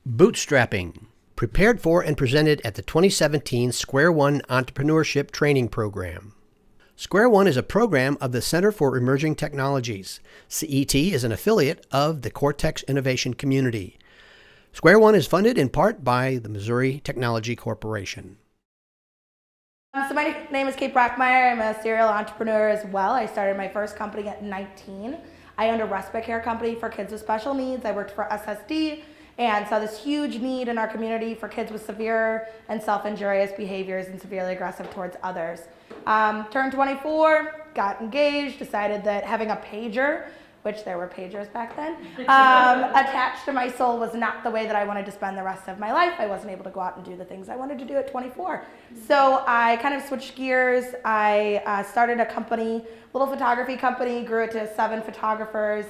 Bootstrapping, prepared for and presented at the 2017 Square One Entrepreneurship Training Program. Square One is a program of the Center for Emerging Technologies. CET is an affiliate of the Cortex Innovation Community. Square One is funded in part by the Missouri Technology Corporation. So my name is Brockmeyer. I'm a serial entrepreneur as well. I started my first company at 19. I owned a respite care company for kids with special needs. I worked for SSD and saw this huge need in our community for kids with severe and self-injurious behaviors and severely aggressive towards others. Turned 24, got engaged, decided that having a pager, which there were pagers back then, attached to my soul was not the way that I wanted to spend the rest of my life. I wasn't able to go out and do the things I wanted to do at 24. So I kind of switched gears. I started a company, little photography company, grew it to 7 photographers.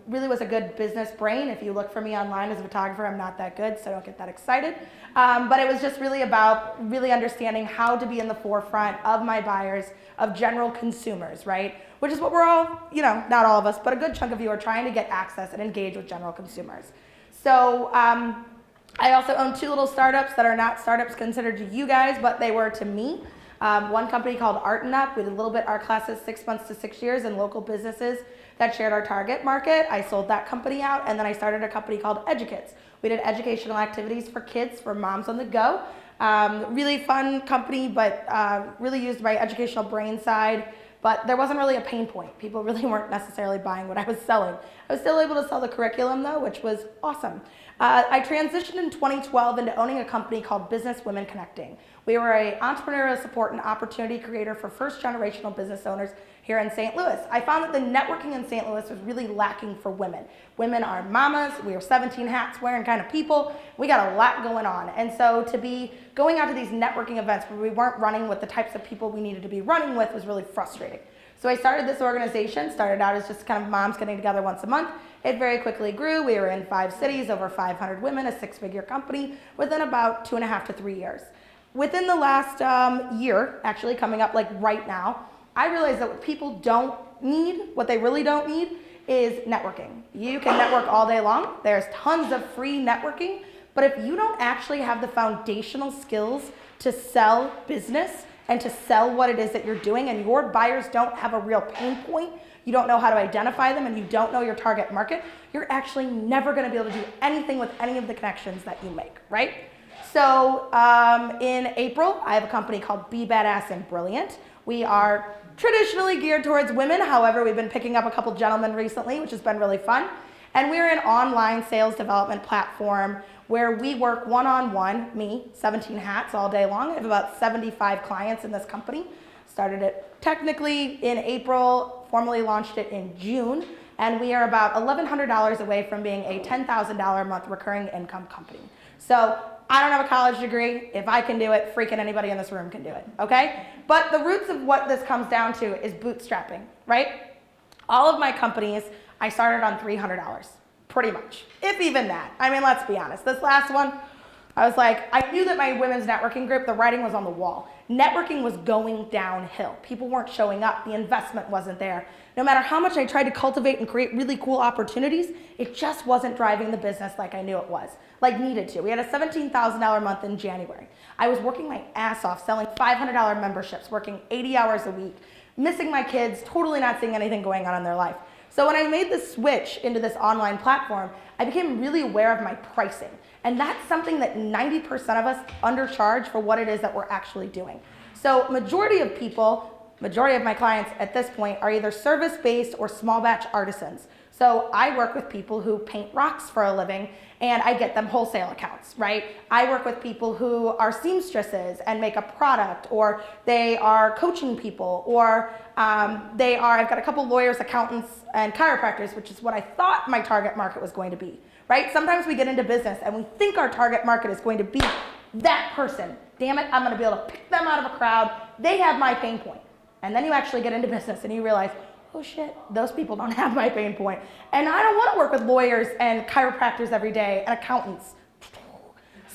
Really was a good business brain. If you look for me online as a photographer, I'm not that good, so don't get that excited. But it was just really about really understanding how to be in the forefront of my buyers, of general consumers, right? Which is what we're all, not all of us, but a good chunk of you are trying to get access and engage with general consumers. So I also own 2 little startups that are not startups considered to you guys, but they were to me. One company called Art and Up. We did a little bit art classes 6 months to 6 years in local businesses that shared our target market. I sold that company out, and then I started a company called Edukids. We did educational activities for kids, for moms on the go. Really fun company, but really used my educational brain side. But there wasn't really a pain point. People really weren't necessarily buying what I was selling. I was still able to sell the curriculum though, which was awesome. I transitioned in 2012 into owning a company called Business Women Connecting. We were an entrepreneurial support and opportunity creator for first generational business owners here in St. Louis. I found that the networking in St. Louis was really lacking for women. Women are mamas, we are 17 hats wearing kind of people. We got a lot going on. And so to be going out to these networking events where we weren't running with the types of people we needed to be running with was really frustrating. So I started this organization, started out as just kind of moms getting together once a month. It very quickly grew. We were in 5 cities, over 500 women, a 6-figure company within about 2.5 to 3 years. Within the last year, actually coming up like right now, I realized that what people don't need, what they really don't need, is networking. You can network all day long. There's tons of free networking, but if you don't actually have the foundational skills to sell business and to sell what it is that you're doing, and your buyers don't have a real pain point, you don't know how to identify them, and you don't know your target market, you're actually never gonna be able to do anything with any of the connections that you make, right? So in April, I have a company called Be Badass and Brilliant. We are traditionally geared towards women. However, we've been picking up a couple gentlemen recently, which has been really fun. And we're an online sales development platform where we work one-on-one, me, 17 hats all day long. I have about 75 clients in this company. Started it technically in April, formally launched it in June, and we are about $1,100 away from being a $10,000 a month recurring income company. So I don't have a college degree. If I can do it, freaking anybody in this room can do it, okay? But the roots of what this comes down to is bootstrapping, right? All of my companies, I started on $300, pretty much, if even that. I mean, let's be honest. This last one, I was like, I knew that my women's networking group, the writing was on the wall. Networking was going downhill. People weren't showing up. The investment wasn't there. No matter how much I tried to cultivate and create really cool opportunities, it just wasn't driving the business like I knew it was, like needed to. We had a $17,000 month in January. I was working my ass off, selling $500 memberships, working 80 hours a week, missing my kids, totally not seeing anything going on in their life. So when I made the switch into this online platform, I became really aware of my pricing. And that's something that 90% of us undercharge for what it is that we're actually doing. So majority of my clients at this point are either service-based or small batch artisans. So I work with people who paint rocks for a living and I get them wholesale accounts, right? I work with people who are seamstresses and make a product, or they are coaching people, or I've got a couple lawyers, accountants, and chiropractors, which is what I thought my target market was going to be, right? Sometimes we get into business and we think our target market is going to be that person. Damn it, I'm gonna be able to pick them out of a crowd. They have my pain point. And then you actually get into business and you realize, oh shit, those people don't have my pain point. And I don't want to work with lawyers and chiropractors every day and accountants.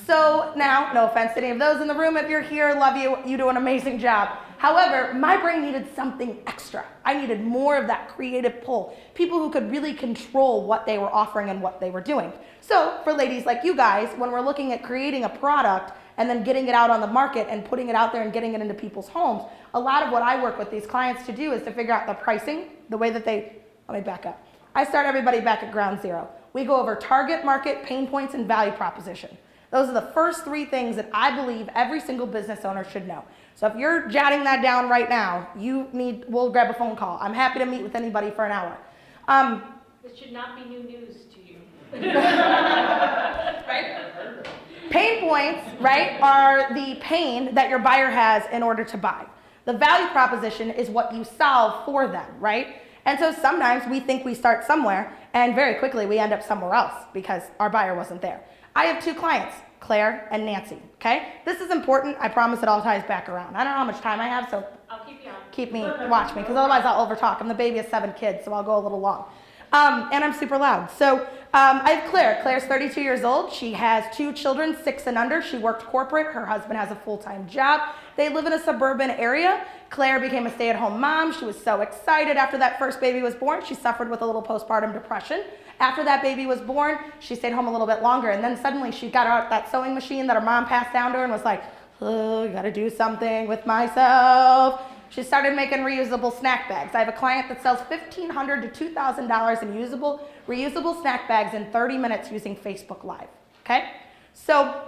So now, no offense to any of those in the room, if you're here, love you, you do an amazing job. However, my brain needed something extra. I needed more of that creative pull. People who could really control what they were offering and what they were doing. So for ladies like you guys, when we're looking at creating a product and then getting it out on the market and putting it out there and getting it into people's homes, a lot of what I work with these clients to do is to figure out the pricing, the way that let me back up. I start everybody back at ground zero. We go over target market, pain points, and value proposition. Those are the first three things that I believe every single business owner should know. So if you're jotting that down right now, we'll grab a phone call. I'm happy to meet with anybody for an hour. This should not be new news to you. Right? Pain points, right, are the pain that your buyer has in order to buy. The value proposition is what you solve for them, right? And so sometimes we think we start somewhere and very quickly we end up somewhere else because our buyer wasn't there. I have two clients, Claire and Nancy, okay? This is important. I promise it all ties back around. I don't know how much time I have, so I'll keep you on. keep me, watch me, because otherwise I'll overtalk. I'm the baby of 7 kids, so I'll go a little long. And I'm super loud. So I have Claire. Claire's 32 years old. She has 2 children, 6 and under. She worked corporate. Her husband has a full-time job. They live in a suburban area. Claire became a stay-at-home mom. She was so excited after that first baby was born. She suffered with a little postpartum depression. After that baby was born, she stayed home a little bit longer. And then suddenly she got out that sewing machine that her mom passed down to her and was like, oh, I gotta do something with myself. She started making reusable snack bags. I have a client that sells $1,500 to $2,000 in reusable snack bags in 30 minutes using Facebook Live, okay? So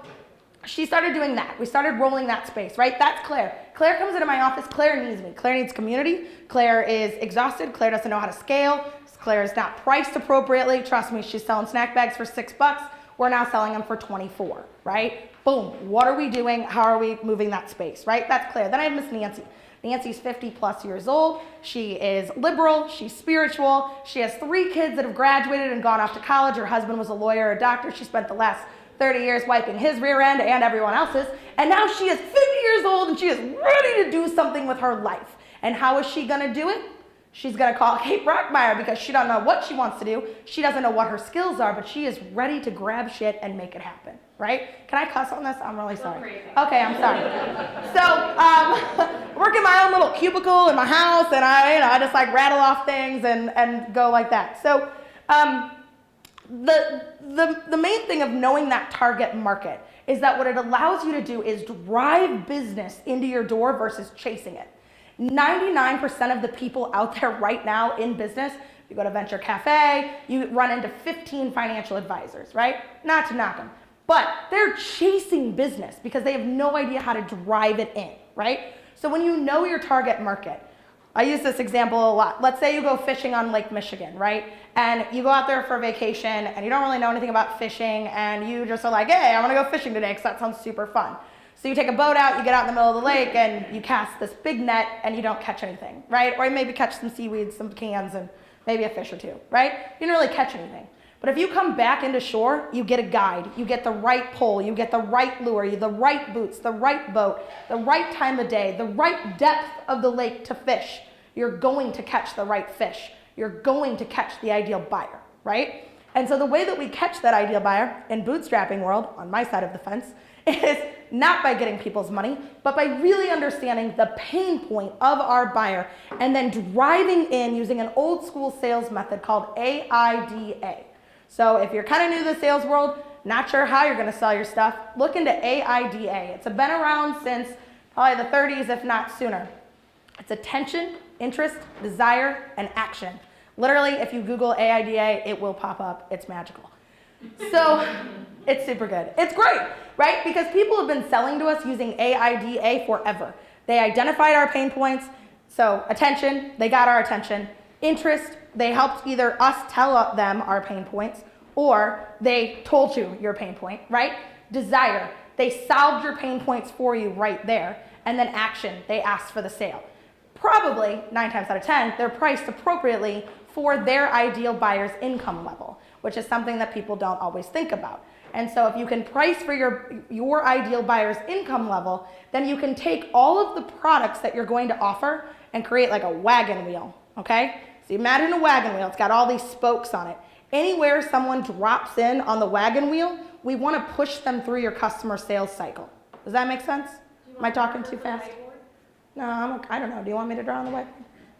she started doing that. We started rolling that space, right? That's Claire. Claire comes into my office. Claire needs me. Claire needs community. Claire is exhausted. Claire doesn't know how to scale. Claire is not priced appropriately. Trust me, she's selling snack bags for $6. We're now selling them for 24, right? Boom. What are we doing? How are we moving that space, right? That's Claire. Then I have Miss Nancy. Nancy's 50 plus years old. She is liberal. She's spiritual. She has 3 kids that have graduated and gone off to college. Her husband was a lawyer or a doctor. She spent the last 30 years wiping his rear end and everyone else's. And now she is 50 years old and she is ready to do something with her life. And how is she going to do it? She's going to call Kate Brockmeyer because she doesn't know what she wants to do. She doesn't know what her skills are, but she is ready to grab shit and make it happen, right? Can I cuss on this? I'm really sorry. Okay, I'm sorry. So, work in my own little cubicle in my house, and I just like rattle off things and go like that. So, the main thing of knowing that target market is that what it allows you to do is drive business into your door versus chasing it. 99% of the people out there right now in business, you go to Venture Cafe, you run into 15 financial advisors, right? Not to knock them, but they're chasing business because they have no idea how to drive it in, right? So when you know your target market, I use this example a lot. Let's say you go fishing on Lake Michigan, right? And you go out there for a vacation and you don't really know anything about fishing and you just are like, hey, I want to go fishing today because that sounds super fun. So you take a boat out, you get out in the middle of the lake, and you cast this big net, and you don't catch anything, right? Or you maybe catch some seaweed, some cans, and maybe a fish or two, right? You didn't really catch anything. But if you come back into shore, you get a guide, you get the right pole, you get the right lure, the right boots, the right boat, the right time of day, the right depth of the lake to fish. You're going to catch the right fish. You're going to catch the ideal buyer, right? And so the way that we catch that ideal buyer in bootstrapping world, on my side of the fence, is not by getting people's money, but by really understanding the pain point of our buyer and then driving in using an old school sales method called AIDA. So if you're kind of new to the sales world, not sure how you're going to sell your stuff, look into AIDA. It's been around since probably the 30s, if not sooner. It's attention, interest, desire, and action. Literally, if you Google AIDA, it will pop up. It's magical. So it's super good. It's great, right? Because people have been selling to us using AIDA forever. They identified our pain points. So attention, they got our attention. Interest, they helped either us tell them our pain points or they told you your pain point, right? Desire, they solved your pain points for you right there. And then action, they asked for the sale. Probably 9 times out of 10, they're priced appropriately for their ideal buyer's income level, which is something that people don't always think about. And so if you can price for your ideal buyer's income level, then you can take all of the products that you're going to offer and create like a wagon wheel, okay? So imagine a wagon wheel, it's got all these spokes on it. Anywhere someone drops in on the wagon wheel, we want to push them through your customer sales cycle. Does that make sense? Am I talking too fast? No, I don't know. Do you want me to draw on the whiteboard?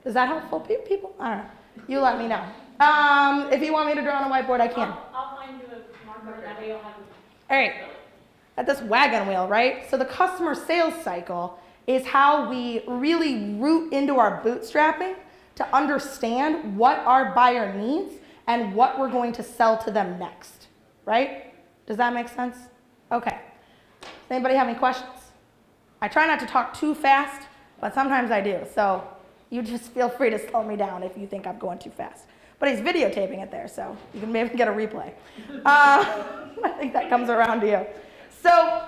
Is that helpful, people? I don't know. You let me know. If you want me to draw on a whiteboard, I can. I'll find you a marker, that way you'll have it. All right. At this wagon wheel, right? So the customer sales cycle is how we really root into our bootstrapping to understand what our buyer needs and what we're going to sell to them next, right? Does that make sense? Okay. Does anybody have any questions? I try not to talk too fast, but sometimes I do. So you just feel free to slow me down if you think I'm going too fast. But he's videotaping it there, so you can maybe get a replay. I think that comes around to you. So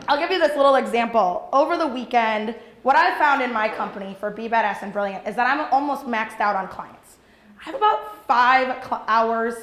I'll give you this little example. Over the weekend, what I found in my company for Be Badass and Brilliant is that I'm almost maxed out on clients. I have about 5 hours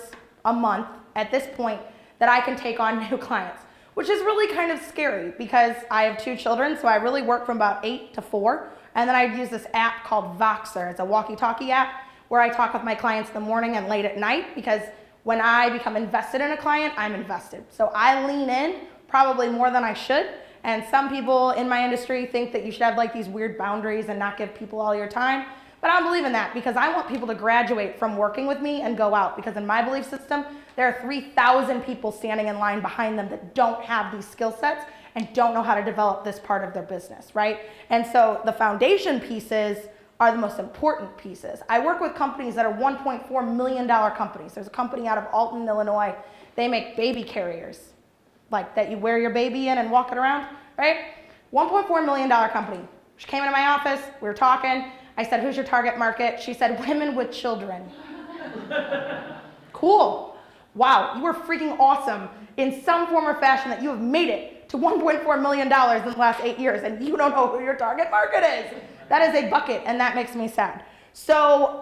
a month at this point that I can take on new clients, which is really kind of scary because I have 2 children, so I really work from about 8 to 4. And then I use this app called Voxer. It's a walkie-talkie app where I talk with my clients in the morning and late at night, because when I become invested in a client, I'm invested. So I lean in probably more than I should. And some people in my industry think that you should have like these weird boundaries and not give people all your time. But I don't believe in that, because I want people to graduate from working with me and go out, because in my belief system, there are 3,000 people standing in line behind them that don't have these skill sets and don't know how to develop this part of their business, right? And so the foundation pieces are the most important pieces. I work with companies that are $1.4 million companies. There's a company out of Alton, Illinois. They make baby carriers, like that you wear your baby in and walk it around, right? $1.4 million company. She came into my office, we were talking. I said, who's your target market? She said, women with children. Cool. Wow, you are freaking awesome in some form or fashion that you have made it to $1.4 million in the last 8 years, and you don't know who your target market is. That is a bucket, and that makes me sad. So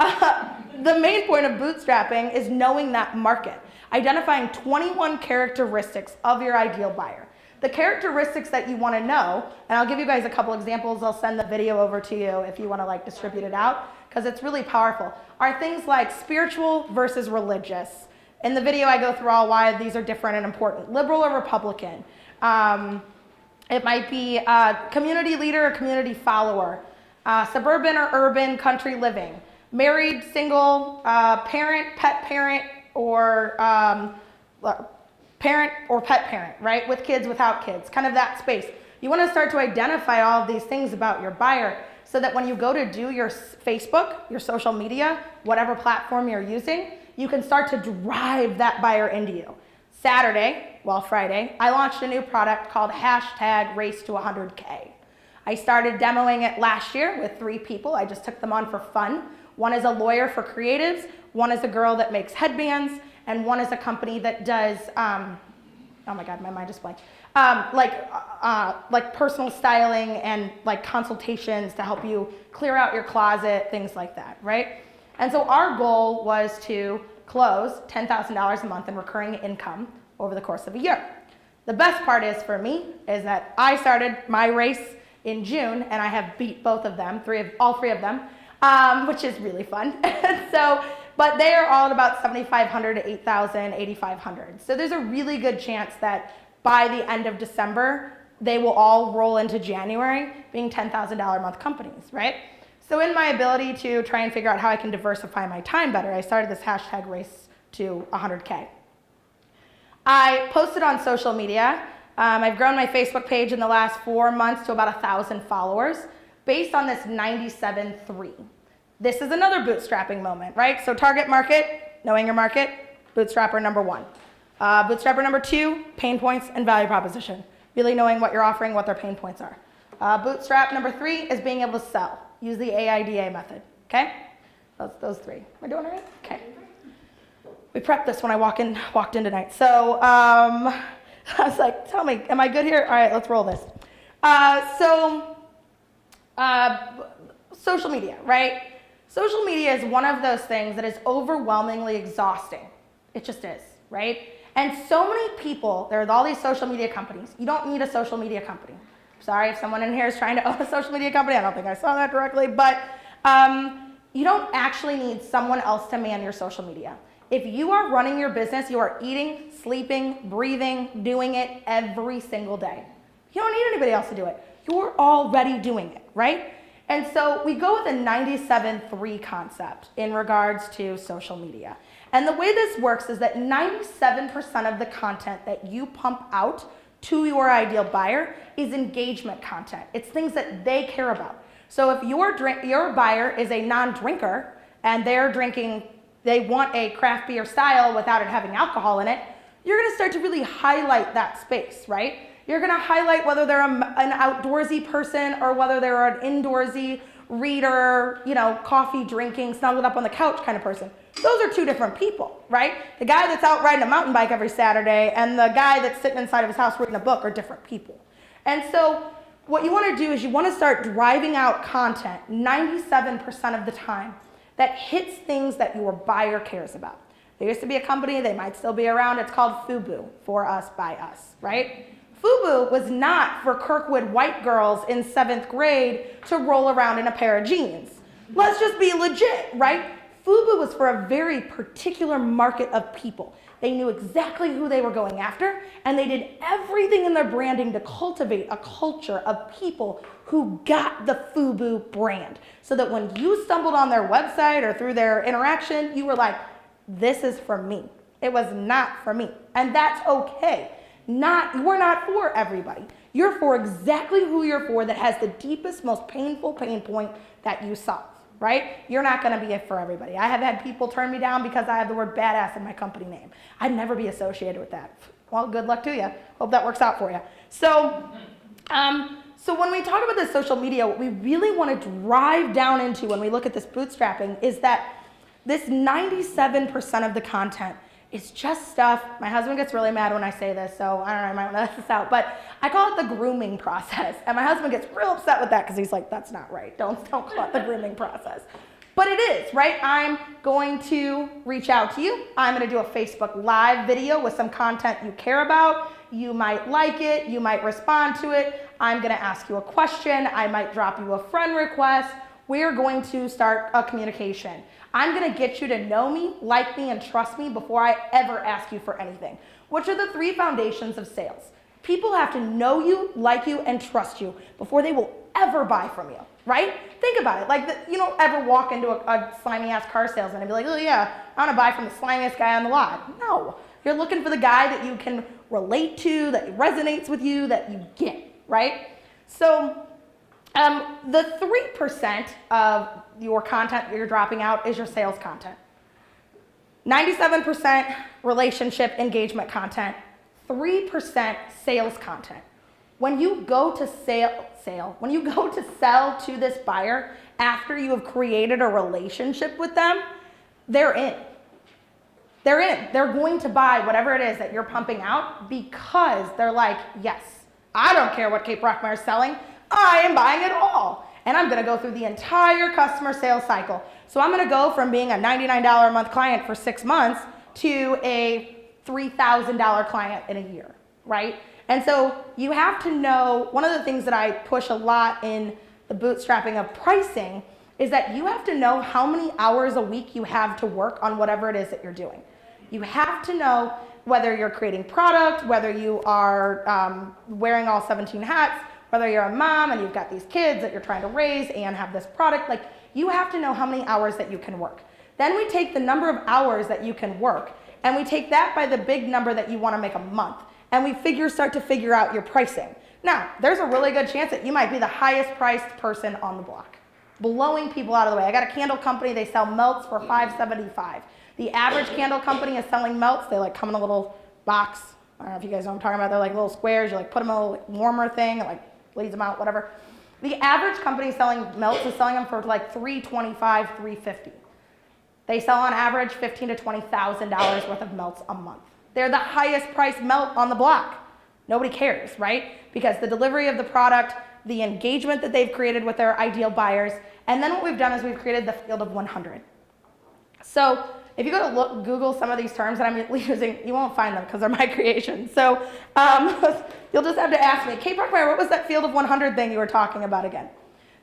the main point of bootstrapping is knowing that market, identifying 21 characteristics of your ideal buyer. The characteristics that you want to know, and I'll give you guys a couple examples. I'll send the video over to you if you want to like distribute it out, because it's really powerful, are things like spiritual versus religious. In the video, I go through all why these are different and important. Liberal or Republican. It might be a community leader or community follower. Suburban or urban, country living. Married, single, parent, pet parent, or parent or pet parent, right? With kids, without kids, kind of that space. You want to start to identify all of these things about your buyer so that when you go to do your Facebook, your social media, whatever platform you're using, you can start to drive that buyer into you. Friday, I launched a new product called #Race to100K. I started demoing it last year with 3 people. I just took them on for fun. One is a lawyer for creatives, one is a girl that makes headbands, and one is a company that does, oh my God, my mind just blanked. Like personal styling and like consultations to help you clear out your closet, things like that, right? And so our goal was to close $10,000 a month in recurring income over the course of a year. The best part is for me is that I started my race in June and I have beat both of them, all three of them, which is really fun. But they are all at about 7,500 to 8,000, 8,500. So there's a really good chance that by the end of December, they will all roll into January being $10,000 a month companies, right? So in my ability to try and figure out how I can diversify my time better, I started this #Race to 100K. I posted on social media. I've grown my Facebook page in the last 4 months to about 1,000 followers based on this 97-3. This is another bootstrapping moment, right? So target market, knowing your market, bootstrapper number 1. Bootstrapper number 2, pain points and value proposition. Really knowing what you're offering, what their pain points are. Bootstrap number 3 is being able to sell. Use the AIDA method, okay? Those 3. Am I doing it right? Okay. We prepped this when I walked in tonight. So I was like, tell me, am I good here? All right, let's roll this. Social media, right? Social media is one of those things that is overwhelmingly exhausting. It just is, right? And so many people, there are all these social media companies. You don't need a social media company. Sorry if someone in here is trying to own a social media company. I don't think I saw that directly, but you don't actually need someone else to man your social media. If you are running your business, you are eating, sleeping, breathing, doing it every single day. You don't need anybody else to do it. You're already doing it, right? And so we go with a 97-3 concept in regards to social media. And the way this works is that 97% of the content that you pump out to your ideal buyer is engagement content. It's things that they care about. So if your buyer is a non-drinker and they want a craft beer style without it having alcohol in it, you're gonna start to really highlight that space, right? You're gonna highlight whether they're an outdoorsy person or whether they're an indoorsy reader, coffee drinking, snuggled up on the couch kind of person. Those are two different people, right? The guy that's out riding a mountain bike every Saturday and the guy that's sitting inside of his house reading a book are different people. And so what you wanna do is you wanna start driving out content 97% of the time that hits things that your buyer cares about. There used to be a company, they might still be around, it's called FUBU, For Us, By Us, right? FUBU was not for Kirkwood white girls in 7th grade to roll around in a pair of jeans. Let's just be legit, right? FUBU was for a very particular market of people. They knew exactly who they were going after, and they did everything in their branding to cultivate a culture of people who got the FUBU brand. So that when you stumbled on their website or through their interaction, you were like, this is for me. It was not for me. And that's okay. We're not for everybody. You're for exactly who you're for that has the deepest, most painful pain point that you solve, right? You're not gonna be it for everybody. I have had people turn me down because I have the word badass in my company name. I'd never be associated with that. Well, good luck to you. Hope that works out for you. So when we talk about this social media, what we really wanna drive down into when we look at this bootstrapping is that this 97% of the content is just stuff. My husband gets really mad when I say this, so I don't know, I might want to let this out, but I call it the grooming process. And my husband gets real upset with that because he's like, that's not right. Don't call it the grooming process. But it is, right? I'm going to reach out to you. I'm going to do a Facebook Live video with some content you care about. You might like it. You might respond to it. I'm going to ask you a question. I might drop you a friend request. We're going to start a communication. I'm gonna get you to know me, like me, and trust me before I ever ask you for anything, which are the 3 foundations of sales. People have to know you, like you, and trust you before they will ever buy from you, right? Think about it. Like, you don't ever walk into a slimy-ass car salesman and be like, oh yeah, I wanna buy from the slimiest guy on the lot. No, you're looking for the guy that you can relate to, that resonates with you, that you get, right? So, the 3% of your content that you're dropping out is your sales content. 97% relationship engagement content, 3% sales content. When you go to sell to this buyer after you have created a relationship with them, they're in. They're in. They're going to buy whatever it is that you're pumping out because they're like, yes, I don't care what Kate Brockmeyer is selling. I am buying it all. And I'm gonna go through the entire customer sales cycle. So I'm gonna go from being a $99 a month client for 6 months to a $3,000 client in a year, right? And so you have to know, one of the things that I push a lot in the bootstrapping of pricing is that you have to know how many hours a week you have to work on whatever it is that you're doing. You have to know whether you're creating product, whether you are wearing all 17 hats, whether you're a mom and you've got these kids that you're trying to raise and have this product, like you have to know how many hours that you can work. Then we take the number of hours that you can work and we take that by the big number that you want to make a month and we start to figure out your pricing. Now, there's a really good chance that you might be the highest priced person on the block, blowing people out of the way. I got a candle company, they sell melts for $5.75. The average candle company is selling melts, they like come in a little box. I don't know if you guys know what I'm talking about, they're like little squares, you like put them in a little warmer thing, and like bleeds them out, whatever. The average company selling melts is selling them for like $325, $350. They sell on average $15,000 to $20,000 worth of melts a month. They're the highest priced melt on the block. Nobody cares, right? Because the delivery of the product, the engagement that they've created with their ideal buyers, and then what we've done is we've created the field of 100. So if you go to Google some of these terms that I'm using, you won't find them because they're my creation. So you'll just have to ask me, Kate Brockmeyer, what was that field of 100 thing you were talking about again?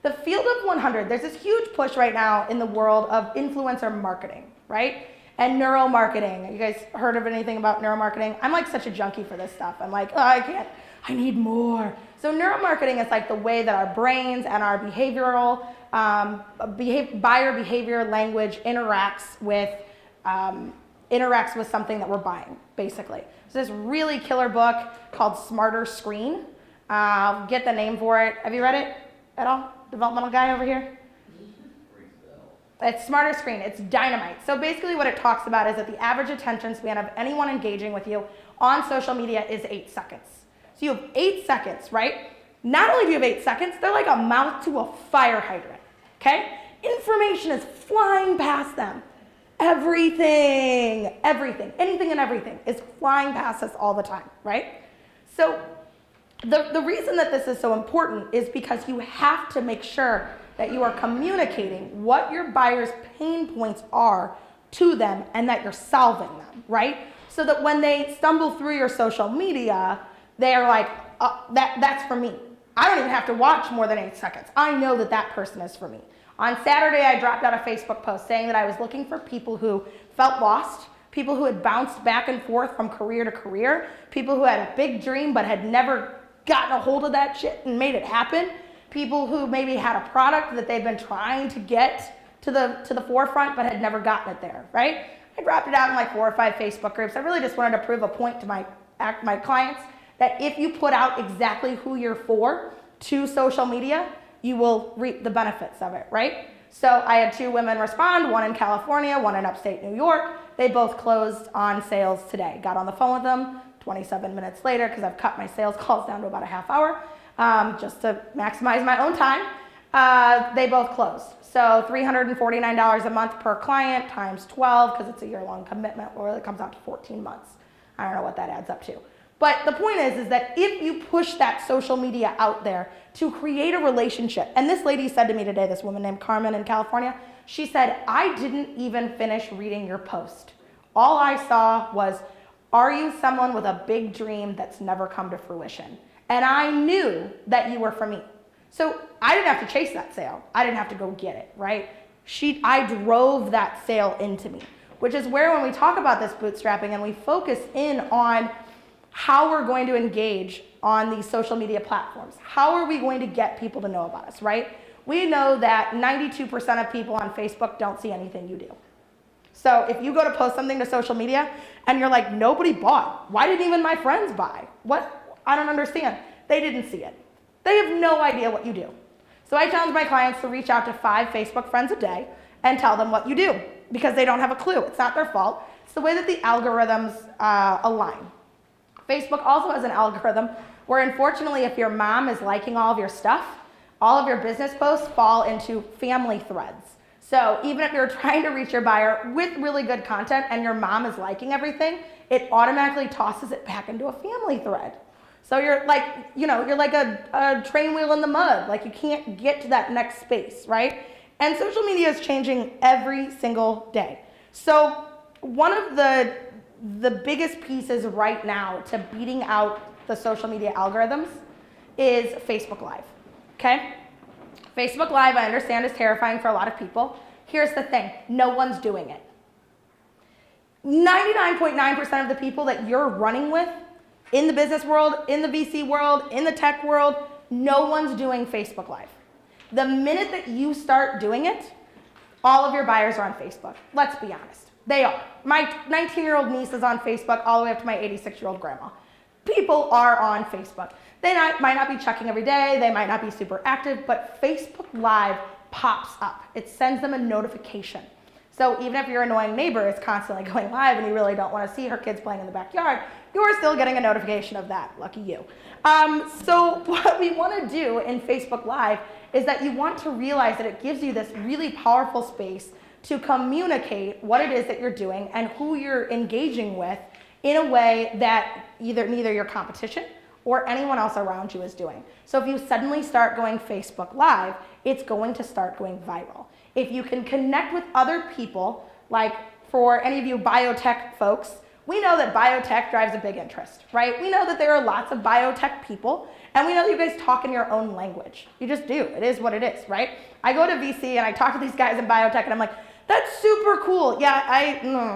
The field of 100, there's this huge push right now in the world of influencer marketing, right? And neuromarketing. You guys heard of anything about neuromarketing? I'm like such a junkie for this stuff. I'm like, oh, I need more. So neuromarketing is like the way that our brains and our behavioral, buyer behavior language interacts with something that we're buying, basically. So this really killer book called Smarter Screen. Get the name for it. Have you read it at all? Developmental guy over here? It's Smarter Screen. It's dynamite. So basically what it talks about is that the average attention span of anyone engaging with you on social media is 8 seconds. So you have 8 seconds, right? Not only do you have 8 seconds, they're like a mouth to a fire hydrant, okay? Information is flying past them. Everything, anything and everything is flying past us all the time, right? So the reason that this is so important is because you have to make sure that you are communicating what your buyer's pain points are to them and that you're solving them, right? So that when they stumble through your social media, they're like, that's for me. I don't even have to watch more than 8 seconds. I know that that person is for me. On Saturday, I dropped out a Facebook post saying that I was looking for people who felt lost, people who had bounced back and forth from career to career, people who had a big dream but had never gotten a hold of that shit and made it happen, people who maybe had a product that they've been trying to get to the forefront but had never gotten it there, right? I dropped it out in like 4 or 5 Facebook groups. I really just wanted to prove a point to my clients that if you put out exactly who you're for to social media, you will reap the benefits of it, right? So I had 2 women respond, one in California, one in upstate New York. They both closed on sales today. Got on the phone with them 27 minutes later because I've cut my sales calls down to about a half hour just to maximize my own time. They both closed. So $349 a month per client times 12 because it's a year-long commitment, or it comes out to 14 months. I don't know what that adds up to. But the point is that if you push that social media out there to create a relationship, and this lady said to me today, this woman named Carmen in California, she said, I didn't even finish reading your post. All I saw was, are you someone with a big dream that's never come to fruition? And I knew that you were for me. So I didn't have to chase that sale. I didn't have to go get it, right? I drove that sale into me, which is where when we talk about this bootstrapping and we focus in on how we're going to engage on these social media platforms. How are we going to get people to know about us, right? We know that 92% of people on Facebook don't see anything you do. So if you go to post something to social media and you're like, nobody bought. Why didn't even my friends buy? What? I don't understand. They didn't see it. They have no idea what you do. So I challenge my clients to reach out to 5 Facebook friends a day and tell them what you do because they don't have a clue. It's not their fault. It's the way that the algorithms align. Facebook also has an algorithm where, unfortunately, if your mom is liking all of your stuff, all of your business posts fall into family threads. So even if you're trying to reach your buyer with really good content and your mom is liking everything, it automatically tosses it back into a family thread. So you're like, you're like a train wheel in the mud. Like you can't get to that next space, right? And social media is changing every single day. So one of the biggest pieces right now to beating out the social media algorithms is Facebook Live, okay? Facebook Live, I understand, is terrifying for a lot of people. Here's the thing, no one's doing it. 99.9% of the people that you're running with in the business world, in the VC world, in the tech world, no one's doing Facebook Live. The minute that you start doing it, all of your buyers are on Facebook. Let's be honest. They are. My 19-year-old niece is on Facebook all the way up to my 86-year-old grandma. People are on Facebook. They might not be checking every day. They might not be super active, but Facebook Live pops up. It sends them a notification. So even if your annoying neighbor is constantly going live and you really don't want to see her kids playing in the backyard, you're still getting a notification of that. Lucky you. So what we want to do in Facebook Live is that you want to realize that it gives you this really powerful space to communicate what it is that you're doing and who you're engaging with in a way that neither your competition or anyone else around you is doing. So if you suddenly start going Facebook Live, it's going to start going viral. If you can connect with other people, like for any of you biotech folks, we know that biotech drives a big interest, right? We know that there are lots of biotech people, and we know that you guys talk in your own language. You just do. It is what it is, right? I go to VC and I talk to these guys in biotech, and I'm like, That's super cool. Yeah,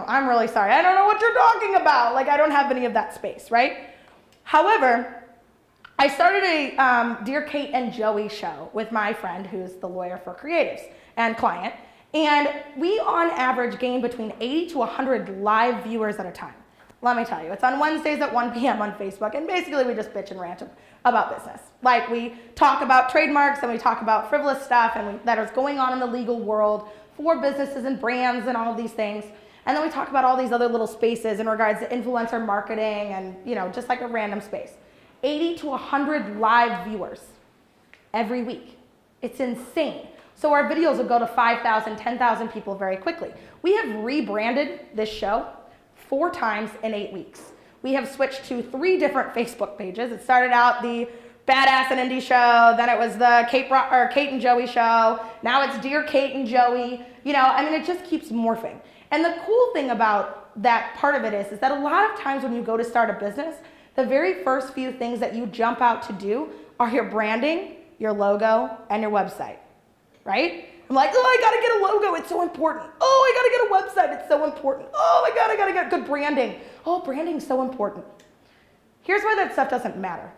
I'm really sorry. I don't know what you're talking about. Like, I don't have any of that space, right? However, I started a Dear Kate and Joey show with my friend who's the lawyer for creatives and client. And we on average gain between 80 to 100 live viewers at a time. Let me tell you, it's on Wednesdays at 1 p.m. on Facebook, and basically we just bitch and rant about business. Like, we talk about trademarks and we talk about frivolous stuff that is going on in the legal world for businesses and brands and all of these things. And then we talk about all these other little spaces in regards to influencer marketing and, just like a random space. 80 to 100 live viewers every week. It's insane. So our videos will go to 5,000, 10,000 people very quickly. We have rebranded this show 4 times in 8 weeks. We have switched to 3 different Facebook pages. It started out the Badass and Indie show, then it was the Kate and Joey show, now it's Dear Kate and Joey. It just keeps morphing. And the cool thing about that part of it is that a lot of times when you go to start a business, the very first few things that you jump out to do are your branding, your logo, and your website, right? I'm like, oh, I gotta get a logo, it's so important. Oh, I gotta get a website, it's so important. Oh my God, I gotta get good branding. Oh, branding's so important. Here's why that stuff doesn't matter.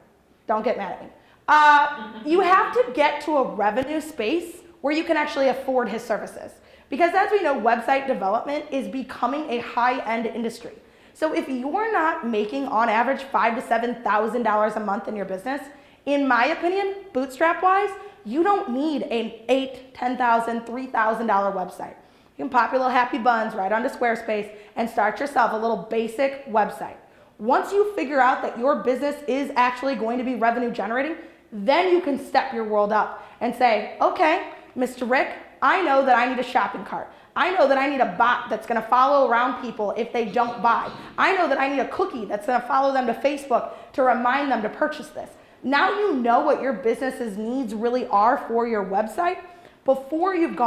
Don't get mad at me. You have to get to a revenue space where you can actually afford his services. Because as we know, website development is becoming a high-end industry. So if you're not making on average $5,000 to $7,000 a month in your business, in my opinion, bootstrap-wise, you don't need an $8,000, $10,000, $3,000 website. You can pop your little happy buns right onto Squarespace and start yourself a little basic website. Once you figure out that your business is actually going to be revenue generating, then you can step your world up and say, okay, Mr. Rick, I know that I need a shopping cart. I know that I need a bot that's gonna follow around people if they don't buy. I know that I need a cookie that's gonna follow them to Facebook to remind them to purchase this. Now you know what your business's needs really are for your website before you've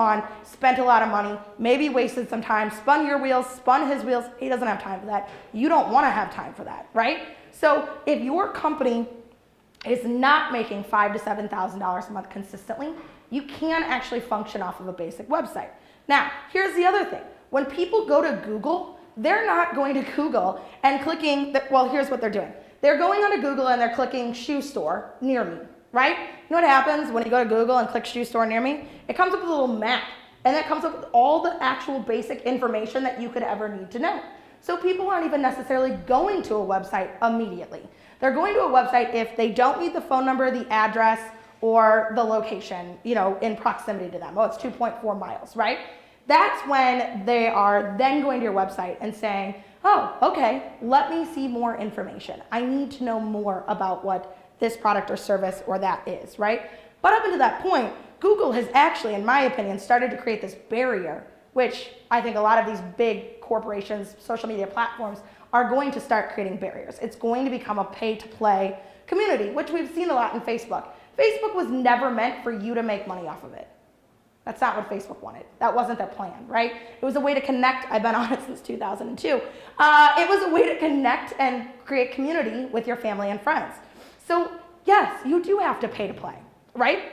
spent a lot of money, maybe wasted some time, spun your wheels, spun his wheels. He doesn't have time for that. You don't wanna have time for that, right? So if your company is not making $5,000 to $7,000 a month consistently, you can actually function off of a basic website. Now, here's the other thing. When people go to Google, they're not going to Google and clicking, here's what they're doing. They're going onto Google and they're clicking shoe store near me, right? You know what happens when you go to Google and click shoe store near me? It comes up with a little map, and it comes up with all the actual basic information that you could ever need to know. So people aren't even necessarily going to a website immediately. They're going to a website if they don't need the phone number, the address, or the location, in proximity to them. Oh, it's 2.4 miles, right? That's when they are then going to your website and saying, oh, okay, let me see more information. I need to know more about what this product or service or that is, right? But up until that point, Google has actually, in my opinion, started to create this barrier, which I think a lot of these big corporations, social media platforms, are going to start creating barriers. It's going to become a pay-to-play community, which we've seen a lot in Facebook. Facebook was never meant for you to make money off of it. That's not what Facebook wanted. That wasn't their plan, right? It was a way to connect. I've been on it since 2002. It was a way to connect and create community with your family and friends. So yes, you do have to pay to play, right?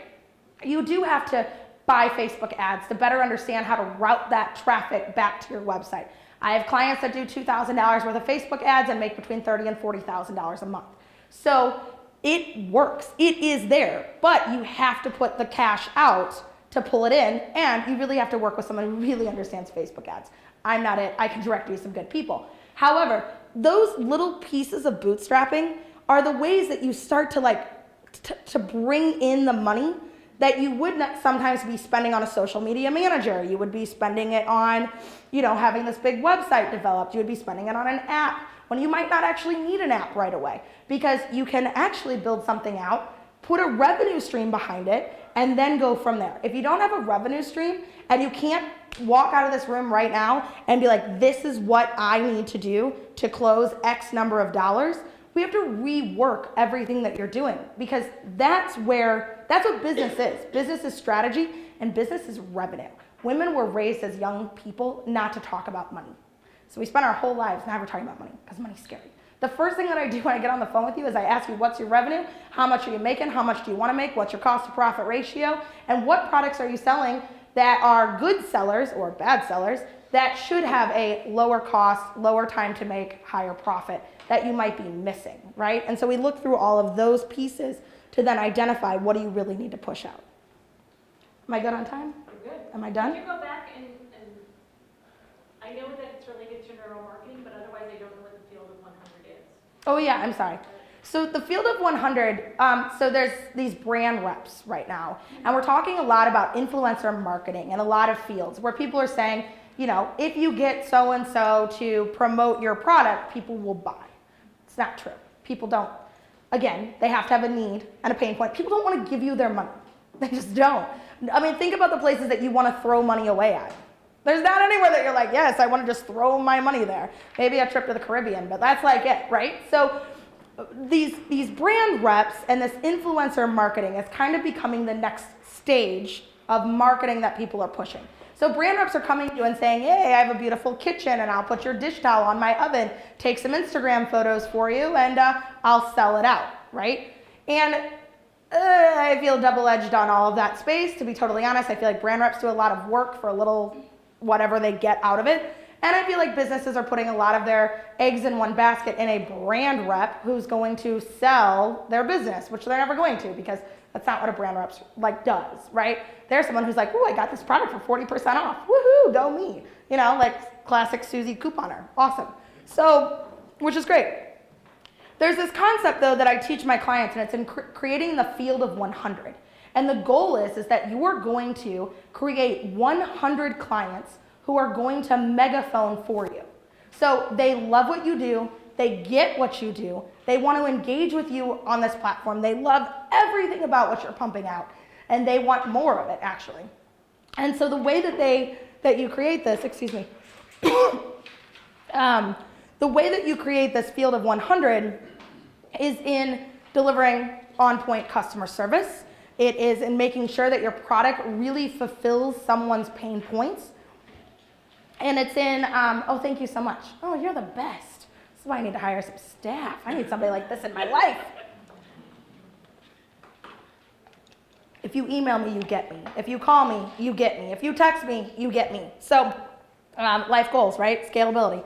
You do have to buy Facebook ads to better understand how to route that traffic back to your website. I have clients that do $2,000 worth of Facebook ads and make between $30,000 and $40,000 a month. So it works, it is there, but you have to put the cash out to pull it in, and you really have to work with someone who really understands Facebook ads. I'm not it, I can direct you to some good people. However, those little pieces of bootstrapping are the ways that you start to bring in the money that you would not sometimes be spending on a social media manager. You would be spending it on, having this big website developed. You would be spending it on an app when you might not actually need an app right away, because you can actually build something out, put a revenue stream behind it, and then go from there. If you don't have a revenue stream and you can't walk out of this room right now and be like, this is what I need to do to close X number of dollars, we have to rework everything that you're doing, because that's what business is. Business is strategy and business is revenue. Women were raised as young people not to talk about money. So we spend our whole lives never talking about money because money's scary. The first thing that I do when I get on the phone with you is I ask you, what's your revenue? How much are you making? How much do you want to make? What's your cost to profit ratio? And what products are you selling that are good sellers or bad sellers that should have a lower cost, lower time to make, higher profit that you might be missing, right? And so we look through all of those pieces to then identify what do you really need to push out. Am I good on time? You're good. Am I Can done? you go back and I know that it's related to neuromarketing, but otherwise I don't know what the field of 100 is. Oh yeah, I'm sorry. So the field of 100, so there's these brand reps right now, and we're talking a lot about influencer marketing in a lot of fields where people are saying, you know, if you get so-and-so to promote your product, people will buy. It's not true. People don't. Again, they have to have a need and a pain point. People don't want to give you their money. They just don't. I mean, think about the places that you want to throw money away at. There's not anywhere that you're like, yes, I want to just throw my money there. Maybe a trip to the Caribbean, but that's like it, right? So these brand reps and this influencer marketing is kind of becoming the next stage of marketing that people are pushing. So brand reps are coming to you and saying, hey, I have a beautiful kitchen and I'll put your dish towel on my oven, take some Instagram photos for you, and I'll sell it out, right? And I feel double-edged on all of that space, to be totally honest. I feel like brand reps do a lot of work for a little whatever they get out of it. And I feel like businesses are putting a lot of their eggs in one basket in a brand rep who's going to sell their business, which they're never going to, because that's not what a brand rep does, right? They're someone who's like, ooh, I got this product for 40% off. Woohoo, go me. You know, like classic Susie couponer. Awesome. So, which is great. There's this concept though that I teach my clients, and it's in creating the field of 100. And the goal is that you are going to create 100 clients who are going to megaphone for you. So they love what you do, they get what you do, they want to engage with you on this platform, they love everything about what you're pumping out, and they want more of it actually. And so the way that you create this, the way that you create this field of 100 is in delivering on-point customer service. It is in making sure that your product really fulfills someone's pain points. And it's in, oh, thank you so much. Oh, you're the best. This is why I need to hire some staff. I need somebody like this in my life. If you email me, you get me. If you call me, you get me. If you text me, you get me. So, life goals, right? Scalability.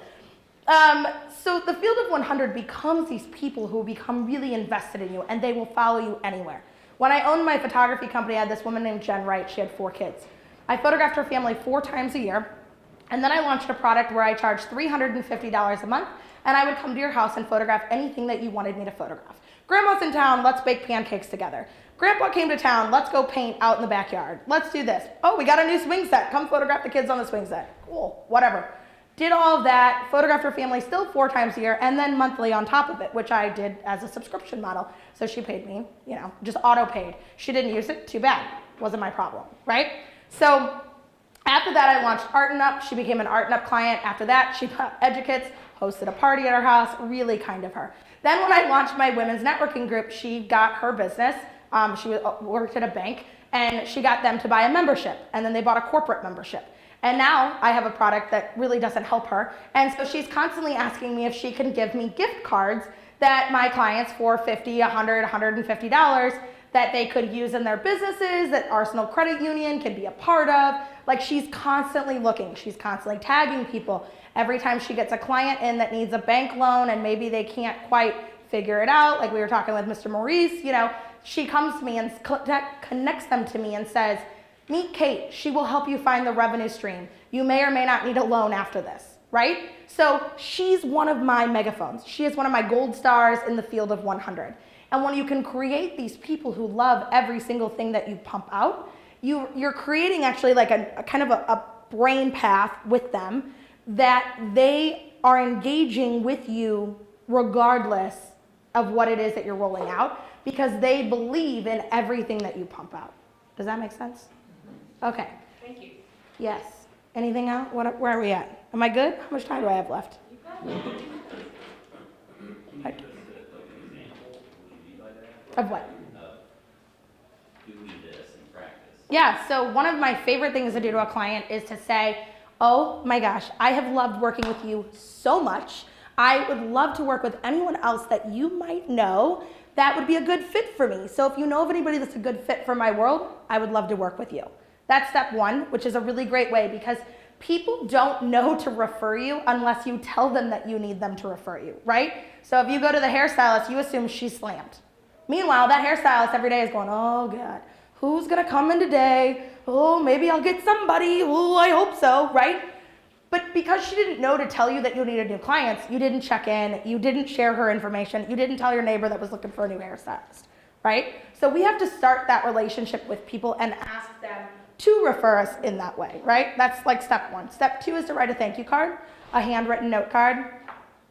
So the field of 100 becomes these people who become really invested in you, and they will follow you anywhere. When I owned my photography company, I had this woman named Jen Wright. She had 4 kids. I photographed her family 4 times a year. And then I launched a product where I charged $350 a month, and I would come to your house and photograph anything that you wanted me to photograph. Grandma's in town, let's bake pancakes together. Grandpa came to town, let's go paint out in the backyard. Let's do this. Oh, we got a new swing set. Come photograph the kids on the swing set. Cool, whatever. Did all of that, photographed her family still 4 times a year, and then monthly on top of it, which I did as a subscription model. So she paid me, you know, just auto paid. She didn't use it, too bad. Wasn't my problem, right? So after that, I launched Art and Up. She became an Art and Up client. After that, she educates, hosted a party at our house, really kind of her. Then when I launched my women's networking group, she got her business. She worked at a bank, and she got them to buy a membership, and then they bought a corporate membership. And now I have a product that really doesn't help her, and so she's constantly asking me if she can give me gift cards that my clients for $50, $100, $150 that they could use in their businesses, that Arsenal Credit Union can be a part of. Like, she's constantly looking, she's constantly tagging people. Every time she gets a client in that needs a bank loan and maybe they can't quite figure it out, like we were talking with Mr. Maurice, you know, she comes to me and connects them to me and says, meet Kate, she will help you find the revenue stream. You may or may not need a loan after this, right? So she's one of my megaphones. She is one of my gold stars in the field of 100. And when you can create these people who love every single thing that you pump out, you're creating actually like a kind of a brain path with them that they are engaging with you regardless of what it is that you're rolling out, because they believe in everything that you pump out. Does that make sense? Okay. Thank you. Yes. Anything else? Where are we at? Am I good? How much time do I have left? Of what? Doing this in practice. Yeah, so one of my favorite things to do to a client is to say, oh my gosh, I have loved working with you so much. I would love to work with anyone else that you might know that would be a good fit for me. So if you know of anybody that's a good fit for my world, I would love to work with you. That's step one, which is a really great way because people don't know to refer you unless you tell them that you need them to refer you, right? So if you go to the hairstylist, you assume she's slammed. Meanwhile, that hairstylist every day is going, oh God, who's gonna come in today? Oh, maybe I'll get somebody. Oh, I hope so, right? But because she didn't know to tell you that you needed new clients, you didn't check in, you didn't share her information, you didn't tell your neighbor that was looking for a new hairstylist, right? So we have to start that relationship with people and ask them to refer us in that way, right? That's like step one. Step two is to write a thank you card, a handwritten note card.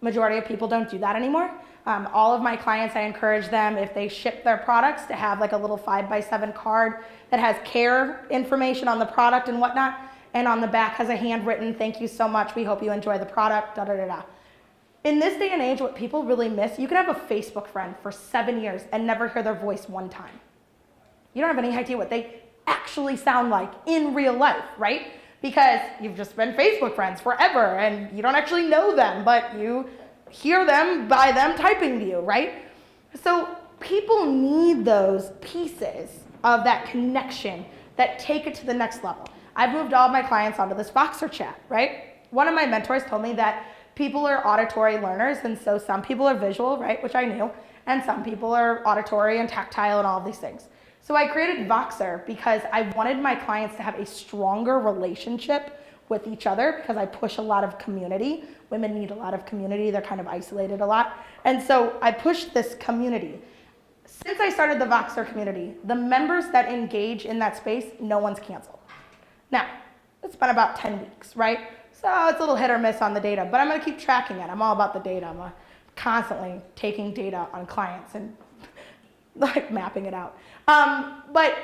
Majority of people don't do that anymore. All of my clients, I encourage them, if they ship their products, to have like a little 5x7 card that has care information on the product and whatnot, and on the back has a handwritten, thank you so much, we hope you enjoy the product, da da da da. In this day and age, what people really miss, you can have a Facebook friend for 7 years and never hear their voice one time. You don't have any idea what they actually sound like in real life, right? Because you've just been Facebook friends forever and you don't actually know them, but you hear them by them typing to you, right? So people need those pieces of that connection that take it to the next level. I've moved all of my clients onto this Voxer chat, right? One of my mentors told me that people are auditory learners, and so some people are visual, right, which I knew, and some people are auditory and tactile and all of these things. So I created Voxer because I wanted my clients to have a stronger relationship with each other because I push a lot of community. Women need a lot of community. They're kind of isolated a lot. And so I pushed this community. Since I started the Voxer community, the members that engage in that space, no one's canceled. Now, it's been about 10 weeks, right? So it's a little hit or miss on the data, but I'm gonna keep tracking it. I'm all about the data. I'm constantly taking data on clients and like mapping it out. But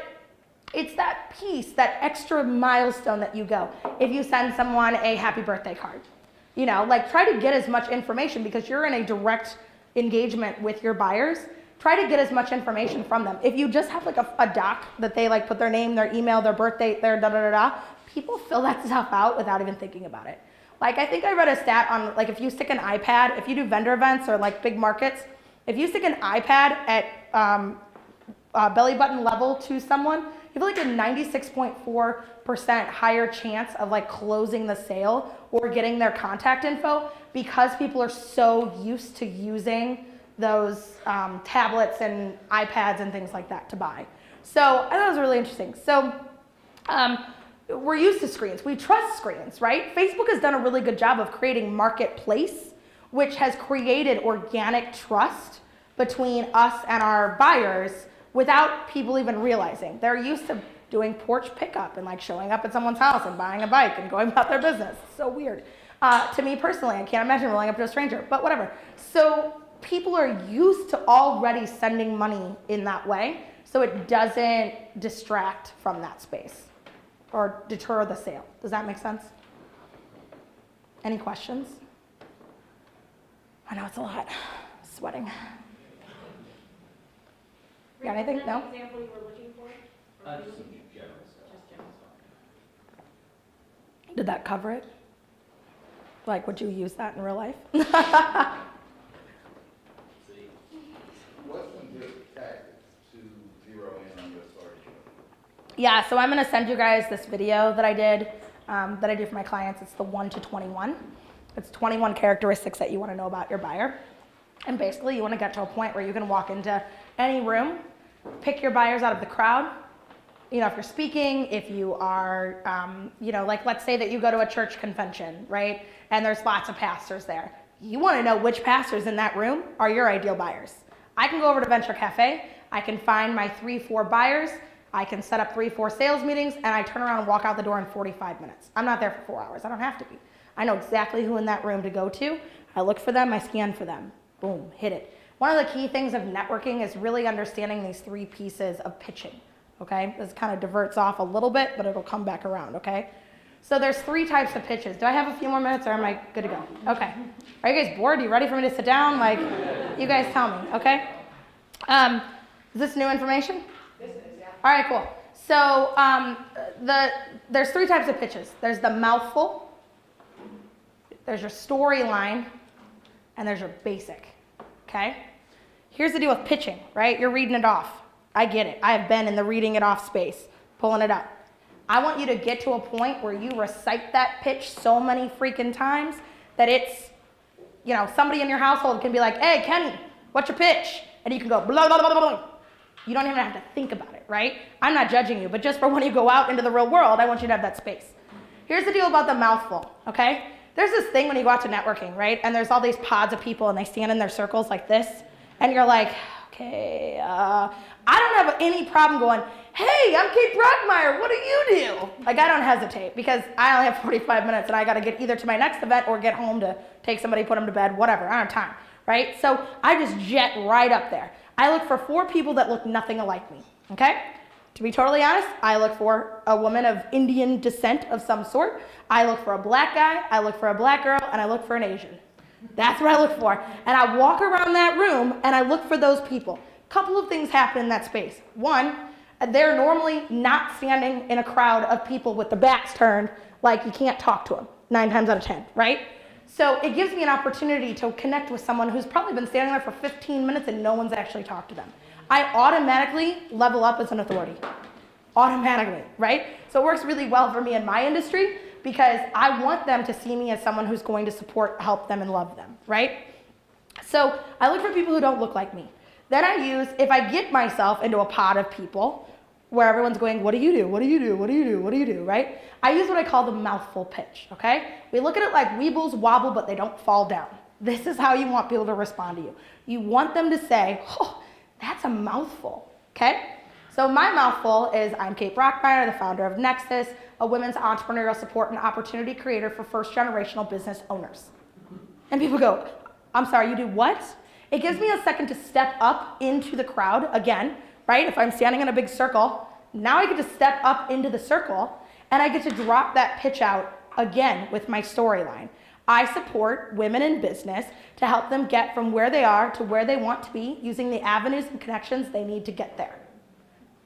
it's that piece, that extra milestone that you go. If you send someone a happy birthday card, you know, like try to get as much information because you're in a direct engagement with your buyers. Try to get as much information from them. If you just have like a doc that they like put their name, their email, their birth date, their da da da da, people fill that stuff out without even thinking about it. Like I think I read a stat on like if you stick an iPad, if you do vendor events or like big markets, if you stick an iPad at belly button level to someone, you have like a 96.4% higher chance of like closing the sale or getting their contact info because people are so used to using those tablets and iPads and things like that to buy. So I thought it was really interesting. So we're used to screens. We trust screens, right? Facebook has done a really good job of creating marketplace, which has created organic trust between us and our buyers without people even realizing. They're used to doing porch pickup and like showing up at someone's house and buying a bike and going about their business. It's so weird. To me personally, I can't imagine rolling up to a stranger, but whatever. So people are used to already sending money in that way, so it doesn't distract from that space or deter the sale. Does that make sense? Any questions? I know it's a lot. Sweating. Got anything? No? Example you were looking for? Just some general stuff. Just general stuff. Did that cover it? Like, would you use that in real life? See, What's some good tactics to zero in on your starting? Yeah, so I'm gonna send you guys this video that I did for my clients. It's the 1 to 21. It's 21 characteristics that you wanna know about your buyer. And basically you wanna get to a point where you can walk into any room, pick your buyers out of the crowd. You know, if you're speaking, if you are, you know, like let's say that you go to a church convention, right? And there's lots of pastors there. You wanna know which pastors in that room are your ideal buyers. I can go over to Venture Cafe, I can find my 3-4 buyers, I can set up 3-4 sales meetings, and I turn around and walk out the door in 45 minutes. I'm not there for 4 hours, I don't have to be. I know exactly who in that room to go to. I look for them, I scan for them. Boom, hit it. One of the key things of networking is really understanding these 3 pieces of pitching, okay? This kind of diverts off a little bit, but it'll come back around, okay? So there's 3 types of pitches. Do I have a few more minutes or am I good to go? Okay. Are you guys bored? Are you ready for me to sit down? Like, you guys tell me, okay? Is this new information? This is, yeah. All right, cool. So there's 3 types of pitches. There's the mouthful, there's your storyline, and there's your basic, okay? Here's the deal with pitching, right? You're reading it off. I get it. I have been in the reading it off space, pulling it up. I want you to get to a point where you recite that pitch so many freaking times that it's, somebody in your household can be like, hey, Kenny, what's your pitch? And you can go blah, blah, blah, blah, blah. You don't even have to think about it, right? I'm not judging you, but just for when you go out into the real world, I want you to have that space. Here's the deal about the mouthful, okay? There's this thing when you go out to networking, right? And there's all these pods of people and they stand in their circles like this. And you're like, okay, I don't have any problem going, hey, I'm Kate Brockmeyer, what do you do? Like, I don't hesitate because I only have 45 minutes and I gotta get either to my next event or get home to take somebody, put them to bed, whatever, I don't have time, right? So I just jet right up there. I look for 4 people that look nothing alike me, okay? To be totally honest, I look for a woman of Indian descent of some sort. I look for a black guy, I look for a black girl, and I look for an Asian. That's what I look for. And I walk around that room and I look for those people. A couple of things happen in that space. One, they're normally not standing in a crowd of people with their backs turned, like you can't talk to them 9 times out of 10, right? So it gives me an opportunity to connect with someone who's probably been standing there for 15 minutes and no one's actually talked to them. I automatically level up as an authority. Automatically, right? So it works really well for me in my industry because I want them to see me as someone who's going to support, help them, and love them, right? So I look for people who don't look like me. Then I use, if I get myself into a pod of people where everyone's going, what do you do? What do you do? What do you do? What do you do, right? I use what I call the mouthful pitch, okay? We look at it like weebles wobble, but they don't fall down. This is how you want people to respond to you. You want them to say, oh, that's a mouthful, okay? So my mouthful is, I'm Kate Brockmeyer, the founder of Nexus, a women's entrepreneurial support and opportunity creator for first generational business owners. And people go, I'm sorry, you do what? It gives me a second to step up into the crowd again, right? If I'm standing in a big circle, now I get to step up into the circle and I get to drop that pitch out again with my storyline. I support women in business to help them get from where they are to where they want to be using the avenues and connections they need to get there.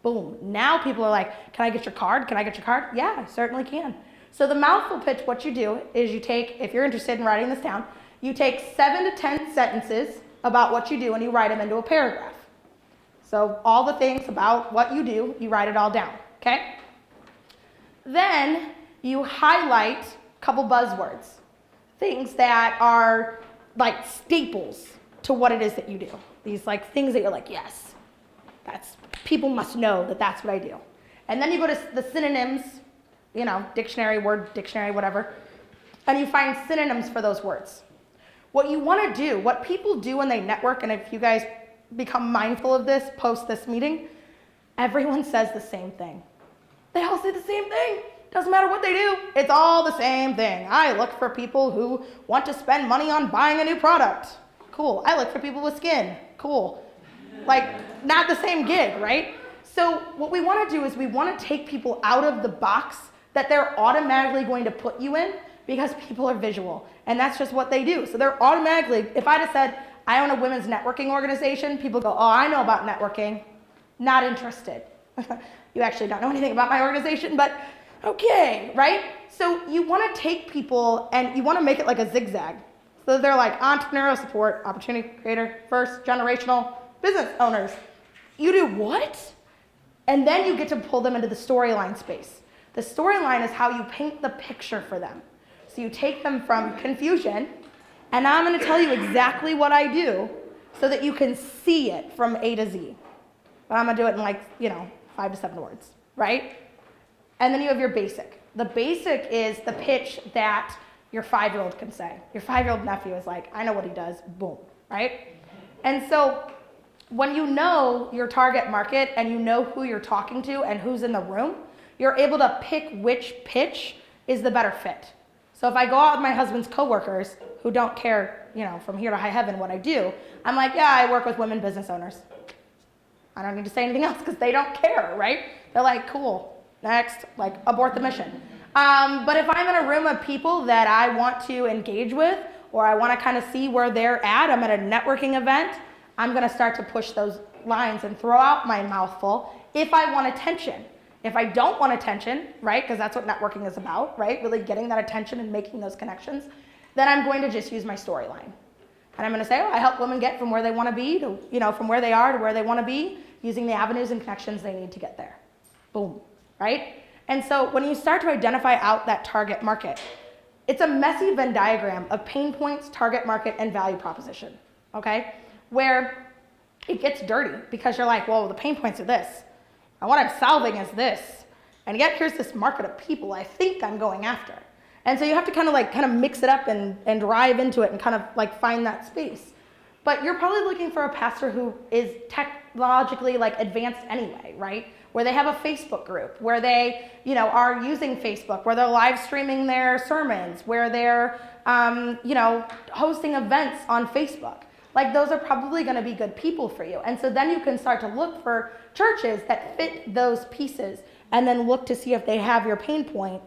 Boom. Now people are like, can I get your card? Can I get your card? Yeah, I certainly can. So the mouthful pitch, what you do is you take, if you're interested in writing this down, you take 7 to 10 sentences about what you do and you write them into a paragraph. So all the things about what you do, you write it all down, okay? Then you highlight a couple buzzwords, things that are like staples to what it is that you do. These like things that you're like, yes, people must know that that's what I do. And then you go to the synonyms, dictionary, word dictionary, whatever, and you find synonyms for those words. What you want to do, what people do when they network, and if you guys become mindful of this post this meeting, everyone says the same thing. They all say the same thing. Doesn't matter what they do, it's all the same thing. I look for people who want to spend money on buying a new product. Cool. I look for people with skin. Cool. Like, not the same gig, right? So what we want to do is we want to take people out of the box that they're automatically going to put you in because people are visual. And that's just what they do. So they're automatically, if I'd have said, I own a women's networking organization, people go, oh, I know about networking. Not interested. You actually don't know anything about my organization, but okay, right? So you want to take people and you want to make it like a zigzag. So they're like entrepreneurial support, opportunity creator, first generational business owners. You do what? And then you get to pull them into the storyline space. The storyline is how you paint the picture for them. So you take them from confusion, and now I'm going to tell you exactly what I do so that you can see it from A to Z. But I'm going to do it in 5 to 7 words, right? And then you have your basic. The basic is the pitch that your 5-year-old can say. Your 5-year-old nephew is like, I know what he does, boom, right? And so when you know your target market and you know who you're talking to and who's in the room, you're able to pick which pitch is the better fit. So if I go out with my husband's coworkers who don't care, from here to high heaven what I do, I'm like, yeah, I work with women business owners. I don't need to say anything else because they don't care, right? They're like, cool, next, like abort the mission. But if I'm in a room of people that I want to engage with or I want to kind of see where they're at, I'm at a networking event, I'm going to start to push those lines and throw out my mouthful if I want attention. If I don't want attention, right, because that's what networking is about, right, really getting that attention and making those connections, then I'm going to just use my storyline. And I'm going to say, I help women get from where they want to be to, from where they are to where they want to be using the avenues and connections they need to get there. Boom, right? And so when you start to identify out that target market, it's a messy Venn diagram of pain points, target market, and value proposition, okay? Where it gets dirty because you're like, well, the pain points are this, and what I'm solving is this, and yet here's this market of people I think I'm going after. And so you have to kind of mix it up and drive into it and kind of like find that space. But you're probably looking for a pastor who is technologically like advanced anyway, right? Where they have a Facebook group, where they, are using Facebook, where they're live streaming their sermons, where they're, hosting events on Facebook. Like those are probably going to be good people for you. And so then you can start to look for churches that fit those pieces and then look to see if they have your pain point.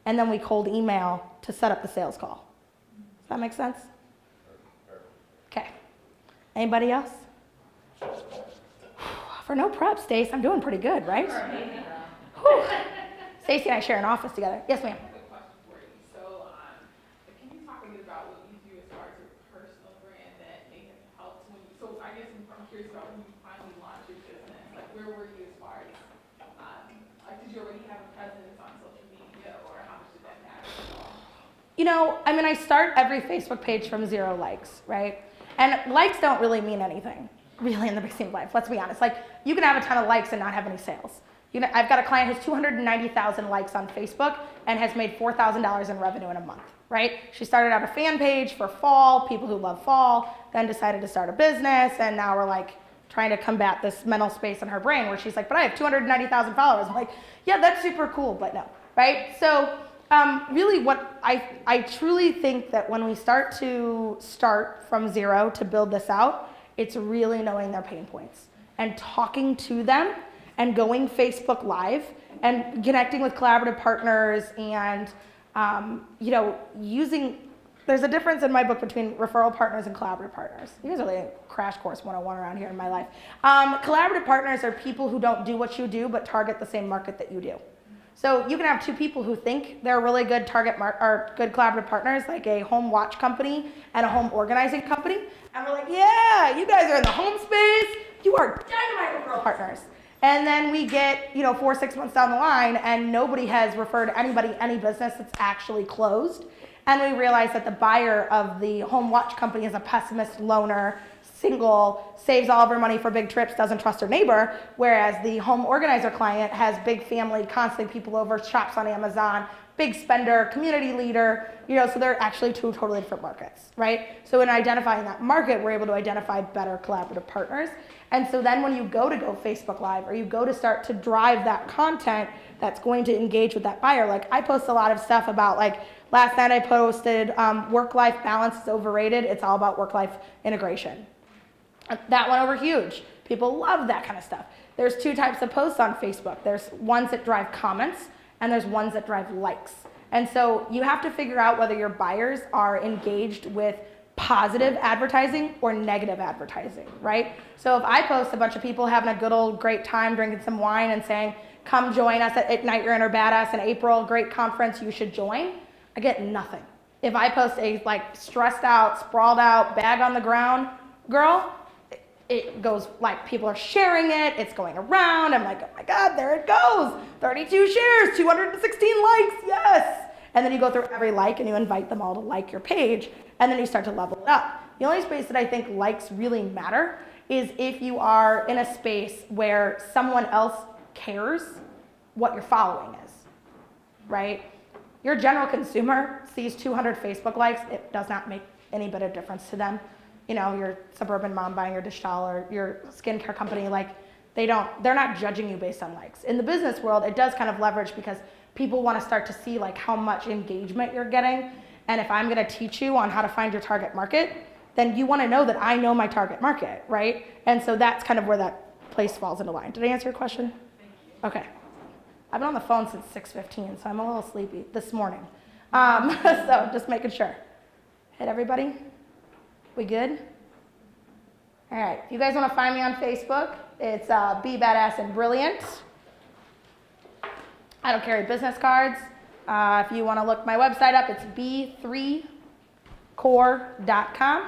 And then we cold email to set up the sales call. Does that make sense? Okay. Anybody else? For no prep, Stace, I'm doing pretty good, right? Stacy and I share an office together. Yes, ma'am. I have a question for you. So, can you talk a bit about what you do as far as your personal brand that may have helped when you, so I guess I'm curious about when you finally launched your business, like where were you as far as, did you already have a presence on social media or how much did that matter at all? I start every Facebook page from 0 likes, right? And likes don't really mean anything, really, in the big scheme of life. Let's be honest. Like, you can have a ton of likes and not have any sales. I've got a client who has 290,000 likes on Facebook and has made $4,000 in revenue in a month, right? She started out a fan page for fall, people who love fall, then decided to start a business, and now we're like trying to combat this mental space in her brain where she's like, but I have 290,000 followers. I'm like, yeah, that's super cool, but no, right? So really what I truly think that when we start from 0 to build this out, it's really knowing their pain points and talking to them and going Facebook Live and connecting with collaborative partners and, there's a difference in my book between referral partners and collaborative partners. You guys are like a crash course 101 around here in my life. Collaborative partners are people who don't do what you do, but target the same market that you do. So you can have 2 people who think they're really good good collaborative partners, like a home watch company and a home organizing company. And we're like, yeah, you guys are in the home space. You are dynamite referral partners. And then we get, 4 or 6 months down the line and nobody has referred anybody any business that's actually closed. And we realize that the buyer of the home watch company is a pessimist, loner, single, saves all of her money for big trips, doesn't trust her neighbor, whereas the home organizer client has big family, constantly people over, shops on Amazon, big spender, community leader, so they're actually 2 totally different markets, right? So in identifying that market, we're able to identify better collaborative partners. And so then when you go Facebook Live or you go to start to drive that content that's going to engage with that buyer, like I post a lot of stuff about last night I posted work-life balance is overrated. It's all about work-life integration. That went over huge. People love that kind of stuff. There's 2 types of posts on Facebook. There's ones that drive comments and there's ones that drive likes. And so you have to figure out whether your buyers are engaged with positive advertising or negative advertising, right? So if I post a bunch of people having a good old great time drinking some wine and saying, come join us at Ignite Your Inner Badass in April, great conference, you should join, I get nothing. If I post a stressed out, sprawled out, bag on the ground girl, it goes people are sharing it, it's going around, I'm like, oh my God, there it goes, 32 shares, 216 likes, yes. And then you go through every like and you invite them all to like your page, and then you start to level it up. The only space that I think likes really matter is if you are in a space where someone else cares what your following is, right? Your general consumer sees 200 Facebook likes, it does not make any bit of difference to them. Your suburban mom buying your dish towel or your skincare company, they're not judging you based on likes. In the business world, it does kind of leverage because people want to start to see how much engagement you're getting. And if I'm going to teach you on how to find your target market, then you want to know that I know my target market, right? And so that's kind of where that place falls into line. Did I answer your question? Thank you. Okay. I've been on the phone since 6:15, so I'm a little sleepy this morning. So just making sure. Hit everybody? We good? All right. If you guys want to find me on Facebook, it's Be Badass and Brilliant. I don't carry business cards. If you want to look my website up, it's b3core.com.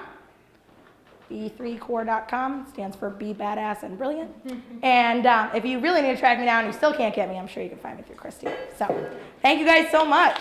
B3core.com, stands for Be Badass and Brilliant. And if you really need to track me down and you still can't get me, I'm sure you can find me through Christy. So thank you guys so much.